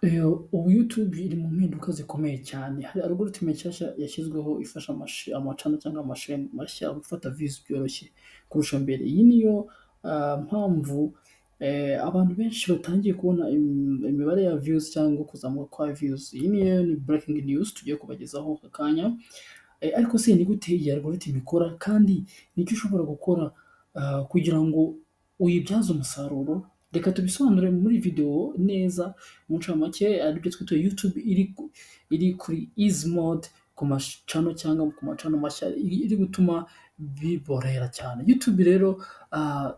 Ubu YouTube iri mu mpinduka zikomeye cyane. Hari algorithm nshyashya yashyizweho ifasha amacano cyangwa amasheni mashya gufata views byoroshye kurusha mbere. Iyi niyo mpamvu abantu benshi batangiye kubona imibare ya views cyangwa kuzamuka kwa views. Iyi ni breaking news tugiye kubagezaho aka kanya. Ariko se ni gute iyi algorithm ikora kandi ni iki ushobora gukora kugira ngo uyibyaze umusaruro? Reka tubisobanure muri video neza mu ncamake aribyo twita YouTube iri kuri easy mode ku macano cyangwa ku macano mashya iri gutuma biborohera cyane. YouTube rero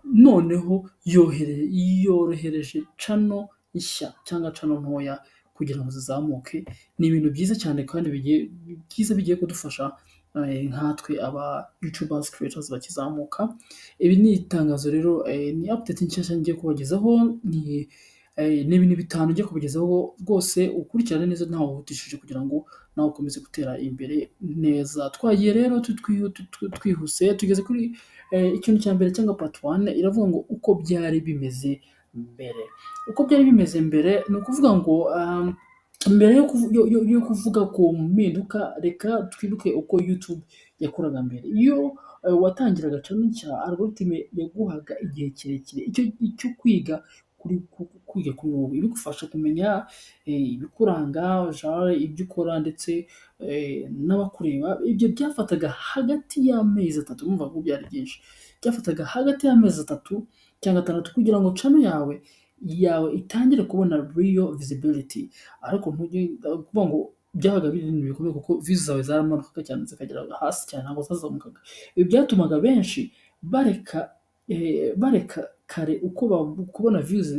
noneho yorohereje cano nshya cyangwa cano ntoya kugira ngo zizamuke. Ni ibintu byiza cyane kandi bigiye kudufasha nkatwe aba YouTubers creators bakizamuka. Ibi ni itangazo rero ni update nshyashya ngiye kubagezaho ni ibintu bitanu ngiye kubagezaho rwose ukurikirane neza ntawe uhutishije kugira ngo nawe ukomeze gutera imbere neza. Twagiye rero twihuse tugeze kuri ikintu cya mbere cyangwa part 1 iravuga ngo uko byari bimeze mbere. Uko byari bimeze mbere ni ukuvuga ngo mbere yo kuvuga ku mpinduka reka twibuke uko YouTube yakoraga mbere. Iyo watangiraga channel nshya algorithm yaguhaga igihe kirekire icyo kwiga kuri wowe ibigufasha kumenya ibikuranga, genre ibyo ukora ndetse n'abakureba. Ibyo byafataga hagati y'amezi 3 urumva ko byari byinshi. Byafataga hagati y'amezi 3 cyangwa 6 kugira ngo channel yawe itangire kubona real visibility. Ariko ntujye kuvuga ngo byabaga biri ibintu bikomeye kuko views zawe zaramanukaga cyane zikagera hasi cyane ntabwo zazamukaga. Ibi byatumaga benshi bareka kare uko kubona views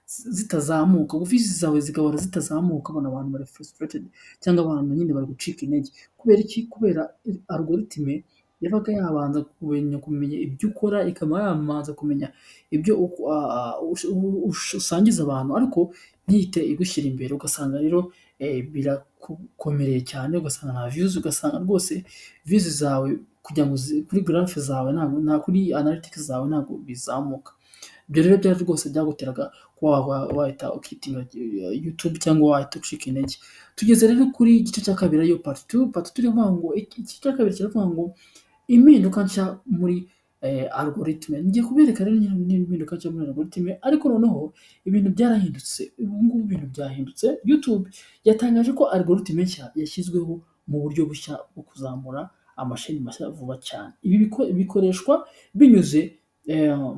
zitazamuka, views zawe zigahora zitazamuka, ubona abantu bari frustrated cyangwa abantu nyine bari gucika intege. Kubera iki? Kubera algorithm yabaga yabanza kumenya ibyo ukora, ikaba yabanza kumenya ibyo usangiza abantu, ariko ntihite igushyira imbere. Ugasanga rero birakukomereye cyane, ugasanga nta views, ugasanga rwose views zawe kugira ngo kuri graph zawe nta kuri analytics zawe ntabwo bizamuka. Ibyo rero byari rwose byaguteraga kuba wahita ukitinga YouTube cyangwa wahita ucika intege. Tugeze rero kuri igice cya kabiri ariyo part 2. Part 2 iravuga ngo iki cya kabiri kiravuga ngo impinduka nshya muri algorithm. Ngiye kubereka rero impinduka nshya muri algorithm, ariko noneho ibintu byarahindutse. Ubu ngubu ibintu byahindutse. YouTube yatangaje ko algorithm nshya yashyizweho mu buryo bushya bwo kuzamura amasheni mashya vuba cyane. Ibi bikoreshwa binyuze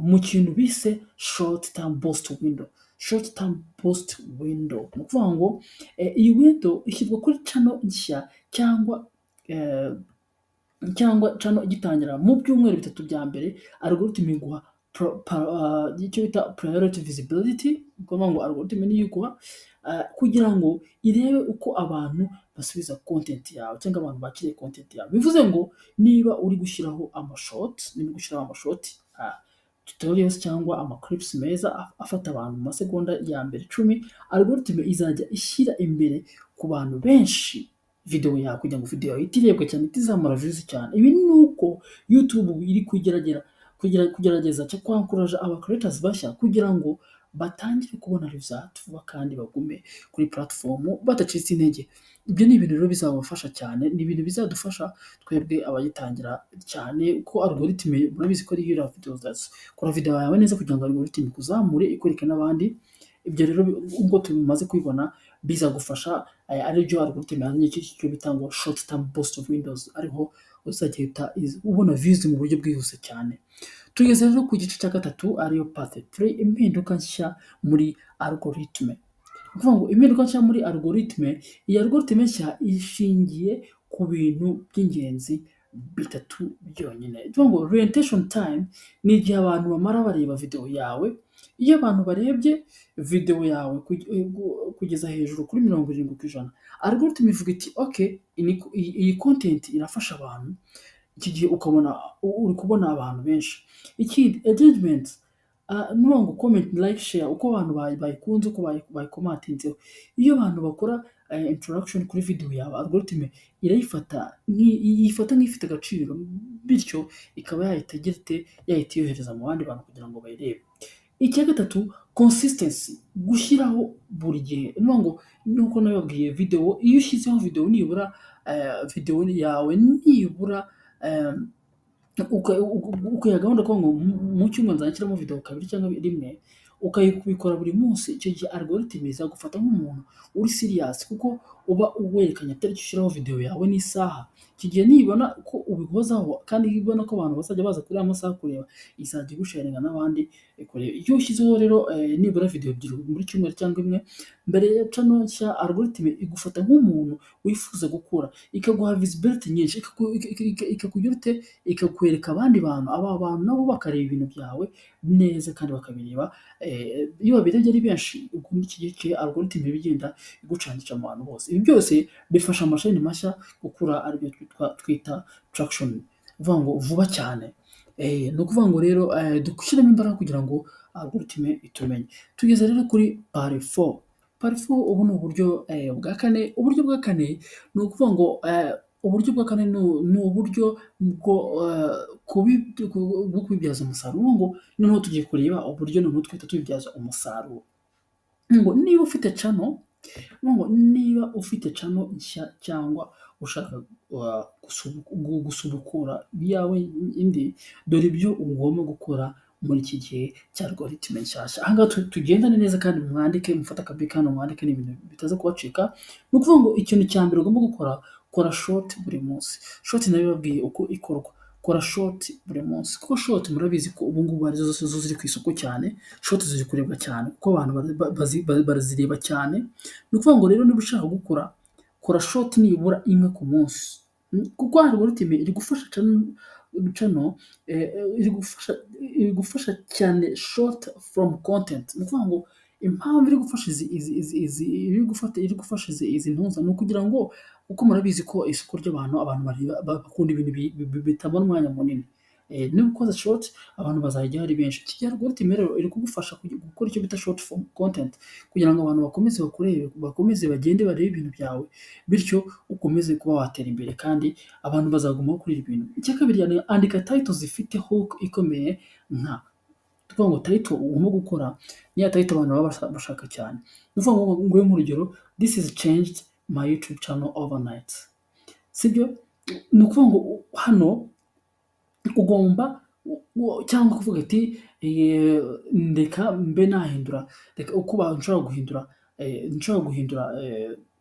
mu kintu bise short term boost window. Short term boost window ni ukuvuga ngo iyi window ishyirwa kuri channel nshya cyangwa channel igitangira mu byumweru 3 bya mbere. Algorithm iguha icyo bita priority visibility. Ni ukuvuga ngo algorithm niyo iguha kugira ngo irebe uko abantu basubiza content yawe cyangwa abantu bakiriye content yawe. Bivuze ngo niba uri gushyiraho amashort tutorials cyangwa amaclips meza afata abantu mu masegonda ya mbere 10, algorithm izajya ishyira imbere ku bantu benshi video yawe kugira ngo video yawe itirebwe cyane, itizamura views cyane. Ibi ni uko YouTube iri kugerageza cyo kwankuraje aba creators bashya kugira ngo batangire kubona result vuba kandi bagume kuri platform badacitse intege. Ibyo ni ibintu rero bizabafasha cyane, ni ibintu bizadufasha twebwe abayitangira cyane ko algorithm murabizi ko ari hero videos. Kora video yawe neza kugira ngo algorithm ikuzamure ikwereke n'abandi. Ibyo rero ubwo tumaze kwibona bizagufasha aribyo algorithm yazanye cyo bitangwa short term boost of windows, ariho uzagenda ubona views mu buryo bwihuse cyane. Tugeze rero ku gice cya gatatu ariyo part 3, impinduka nshya muri algorithm. Kuvuga ngo impinduka nshya muri algorithm, iyi algorithm nshya ishingiye ku bintu by'ingenzi bitatu byonyine. Kuvuga ngo orientation time ni igihe abantu bamara bareba video yawe. Iyo abantu barebye video yawe kugeza hejuru kuri 70%, algorithm ivuga iti okay, iyi content irafasha abantu. Iki gihe ukabona uri kubona abantu benshi. Ikindi engagement ngo comment, like, share uko abantu bayikunze, uko bayikomatinzeho. Iyo abantu bakora interaction kuri video yawe, algorithm irayifata nk'ifite agaciro, bityo ikaba yahita yohereza mu bandi bantu kugira ngo bayirebe. Icya gatatu consistency, gushyiraho buri gihe. Ni ukuvuga ngo nk'uko nabibabwiye video, iyo ushyizeho video nibura video yawe nibura ukayiha gahunda kuvuga ngo mu cyumweru nzajya nshyiramo video kabiri cyangwa rimwe, ukabikora buri munsi, icyo gihe algorithm izagufata nk'umuntu uri serious kuko uba werekanye itariki ushyiraho video yawe n'isaha. Icyo gihe nibona ko ubihozaho kandi ibona ko abantu bazajya baza kuri aya masaha kureba, izajya igusharinga n'abandi kureba. Iyo ushyizeho rero nibura video ebyiri muri cyumweru cyangwa imwe, mbere ya channel nshya algorithm igufata nk'umuntu wifuza gukura, ikaguha visibility nyinshi, ikakugira ute, ikakwereka abandi bantu, aba bantu nabo bakareba ibintu byawe neza kandi bakabireba. Iyo babirebye ari benshi, ubwo muri iki gihe algorithm iba igenda igucangisha mu bantu bose. Ibi byose bifasha amasheni mashya gukura, aribyo twita traction, uvuga ngo vuba cyane. Ni ukuvuga ngo rero dushyiremo imbaraga kugira ngo algorithm itumenye. Tugeze rero kuri part 4. Part 4 ubu ni uburyo bwa kane. Uburyo bwa kane ni ukuvuga ngo uburyo bwa kane ni uburyo bwo kubibyaza umusaruro. Ni ngo noneho tugiye kureba uburyo noneho twita tubibyaza umusaruro. Ngo niba ufite channel, niba ufite channel nshya cyangwa ushaka gusubukura yawe indi, dore ibyo ugomba gukora muri iki gihe cya algorithm nshyashya. Aha ngaha tugendane neza kandi mwandike, mufate akabi hano mwandike, n'ibintu bitaza kubacika. Ni ukuvuga ngo ikintu cya mbere ugomba gukora, kora short buri munsi. Short nabibabwiye uko ikorwa. Kora short buri munsi, kuko short murabizi ko ubu ngubu arizo zose ziri ku isoko cyane. Short ziri kurebwa cyane kuko abantu barazireba cyane. Ni ukuvuga ngo rero niba ushaka gukora, kora short nibura imwe ku munsi, kuko algorithm iri gufasha channel, iri gufasha cyane short from content. Ni ukuvuga ngo impamvu iri gufasha iri gufasha izi ntuza ni ukugira ngo, kuko murabizi ko isoko ry'abantu, bakunda ibintu bitabona umwanya munini. Niba ukoze short, abantu bazajya ari benshi. Iki gihe algorithm rero iri kugufasha gukora icyo bita short form content, kugira ngo abantu bakomeze bakurebe, bakomeze bagende barebe ibintu byawe, bityo ukomeze kuba watera imbere kandi abantu bazagumaho kuri ibi bintu. Icya kabiri, andika title zifite hook ikomeye. Tuvuga ngo title ugomba gukora niya title abantu baba bashaka cyane. Ni ukuvuga ngo nk'urugero, this is changed my YouTube channel overnight. Sibyo? Ni ukuvuga ngo hano ugomba cyangwa kuvuga ati ndeka mbe nahindura, reka uko nshobora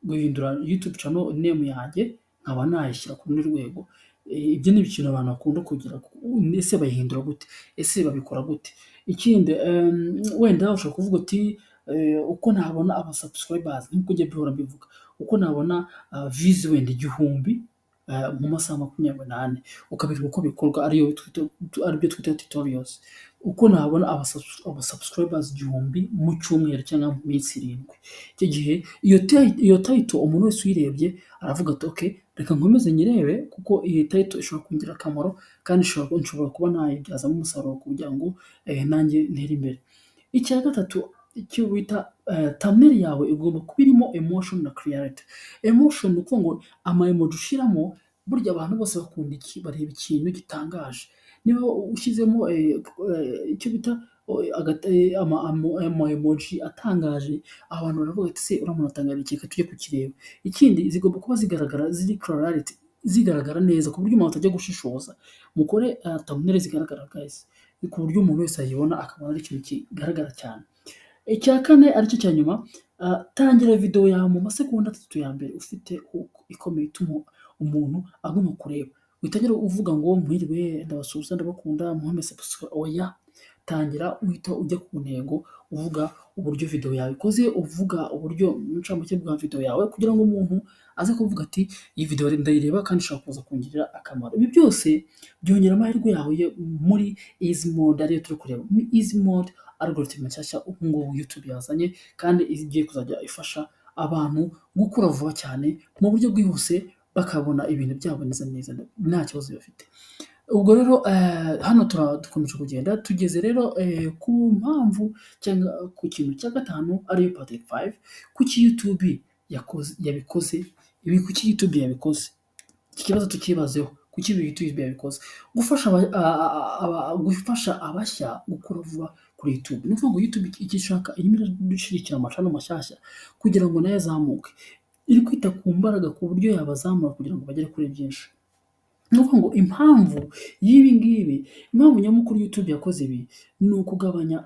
guhindura YouTube channel name yanjye, nkaba nayishyira ku rundi rwego. Ibyo ni ibintu abantu bakunda kugira, ese bayihindura gute, ese babikora gute. Ikindi wenda ushobora kuvuga uti uko nabona aba subscribers, nk'uko njye bihora mbivuga, uko nabona views wenda 1000 mu masaha 24, ukabireba uko bikorwa, aribyo twita tutorials. Uko nabona aba subscribers 1000 mu cyumweru cyangwa mu minsi 7. Icyo gihe iyo title umuntu wese uyirebye aravuga ati okay, reka nkomeze nyirebe, kuko iyi title ishobora kungira akamaro kandi nshobora kuba nayibyazamo umusaruro kugira ngo nanjye ntere imbere. Icya gatatu, icyo bita thumbnail yawe igomba kuba irimo emotion na clarity. Emotion ni ukuvuga ngo ama emoji ushiramo, burya abantu bose bakunda bareba ikintu gitangaje. Niba ushyizemo icyo bita ama emoji atangaje, abantu baravuga ati se uriya muntu atangaje iki, reka tujye kukireba. Ikindi, zigomba kuba zigaragara, ziri clarity, zigaragara neza ku buryo umuntu atajya gushishoza. Mukore thumbnail zigaragara guys, ku buryo umuntu wese ayibona akabona ari ikintu kigaragara cyane. Icya kane aricyo cya nyuma, tangira video yawe mu masegonda 3 ya mbere ufite hook ikomeye ituma umuntu aguma kureba. Witangira uvuga ngo mwiriwe, ndabasuhuza, ndabakunda, muhame subscribe. Oya, tangira uhita ujya ku ntego, uvuga uburyo video yawe ikoze, uvuga uburyo ncamake bwa video yawe, kugira ngo umuntu aze kuvuga ati iyi video ndayireba kandi ishobora kuza kungirira akamaro. Ibi byose byongera amahirwe yawe muri easy mode, ariyo turi kureba easy mode, algorithm nshyashya ubu ngubu YouTube yazanye, kandi igiye kuzajya ifasha abantu gukura vuba cyane mu buryo bwihuse, bakabona ibintu byabo neza nta kibazo bafite. Ubwo rero hano dukomeje kugenda, tugeze rero ku mpamvu cyangwa ku kintu cya gatanu, ariyo part 5, kuki YouTube yabikoze. Ibi kuki YouTube yabikoze, iki kibazo tukibazeho. Kuki YouTube yabikoze? Gufasha abashya gukura vuba kuri kuri YouTube. Ni ukuvuga ngo YouTube icyo ishaka irimo iradushyigikira amacano mashyashya kugira ngo nayo azamuke. Iri kwita ku mbaraga ku buryo yabazamura kugira ngo bagere kuri byinshi. Ni ukuvuga ngo impamvu y'ibi ngibi, impamvu nyamukuru YouTube yakoze ibi, ni ukugabanya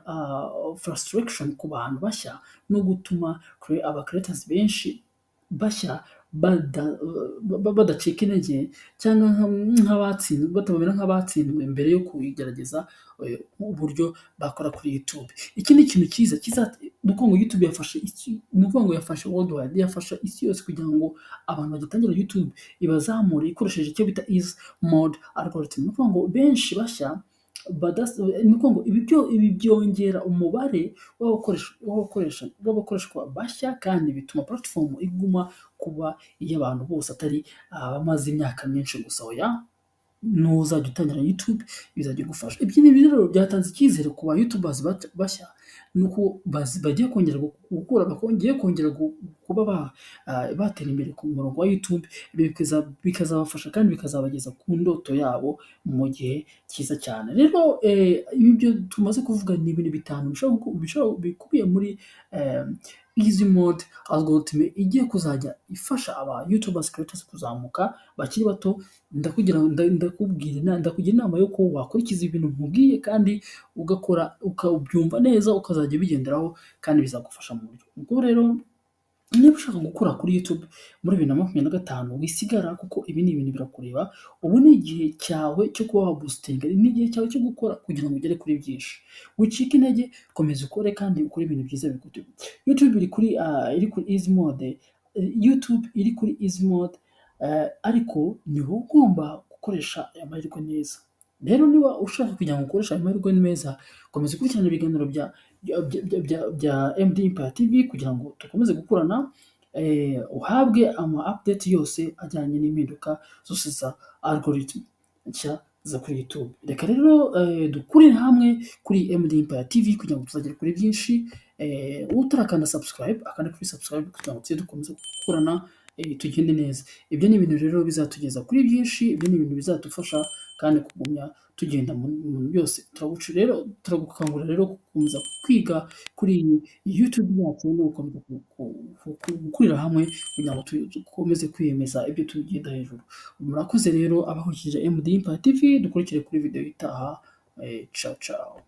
frustration ku bantu bashya no gutuma aba creators benshi bashya badacika intege cyangwa nk'abatsinzwe, batamera nk'abatsinzwe mbere yo kugerageza uburyo bakora kuri YouTube. Iki ni ikintu cyiza ni ukuvuga ngo YouTube yafashe ni ukuvuga ngo yafashe worldwide, yafasha isi yose kugira ngo abantu bagitangira YouTube ibazamure ikoresheje icyo bita easy mode algorithm. Ni ukuvuga ngo benshi bashya ni ukuvuga ngo ibi byongera umubare w'abakoreshwa bashya kandi bituma platform iguma kuba iy'abantu bose atari abamaze imyaka myinshi gusa. Oya, nuzajya utangira YouTube bizajya bigufasha. Ibyo ni rero byatanze icyizere ku ba YouTubers bashya, nuko bagiye kongera gukura, bagiye kongera kuba batera imbere ku murongo wa YouTube, bikazabafasha kandi bikazabageza ku ndoto yabo mu gihe cyiza cyane. Rero ibi byo tumaze kuvuga ni ibintu bitanu bikubiye muri easy mode algorithm igiye kuzajya ifasha aba YouTubers creators kuzamuka bakiri bato. Ndakugira inama yo ko wakurikiza ibintu nkubwiye kandi ugakora ukabyumva neza ukazajya ubigenderaho kandi bizagufasha mu buryo. Ubwo rero niba ushaka gukora kuri YouTube muri 2025 wisigara, kuko ibi ni ibintu birakureba. Ubu ni igihe cyawe cyo kuba waboostinga, ni igihe cyawe cyo gukora kugira ngo ugere kuri byinshi. Wicika intege, komeza ukore kandi ukore ibintu byiza bigutu. YouTube iri kuri easy mode, YouTube iri kuri easy mode, ariko ni wowe ugomba gukoresha aya mahirwe neza. Rero niba ushaka kugira ngo ukoreshe aya mahirwe neza, komeza ukurikirana ibiganiro bya MD Empire TV kugira ngo dukomeze gukorana, uhabwe ama update yose ajyanye n'impinduka zose za algorithm nshya zo kuri YouTube. Reka rero dukurire hamwe kuri MD Empire TV kugira ngo tuzagere kuri byinshi. Utarakanda subscribe akanda kuri subscribe kugira ngo tujye dukomeza gukorana, tugende neza. Ibyo ni ibintu rero bizatugeza kuri byinshi, ibyo ni ibintu bizadufasha kandi kugumya tugenda mu bintu byose. Turagukangurira rero gukomeza kwiga kuri YouTube yacu no gukomeza gukurira hamwe kugira ngo dukomeze kwiyemeza ibyo tugenda hejuru. Murakoze rero abakurikije MD Empire TV, dukurikire kuri video itaha. Ciao ciao.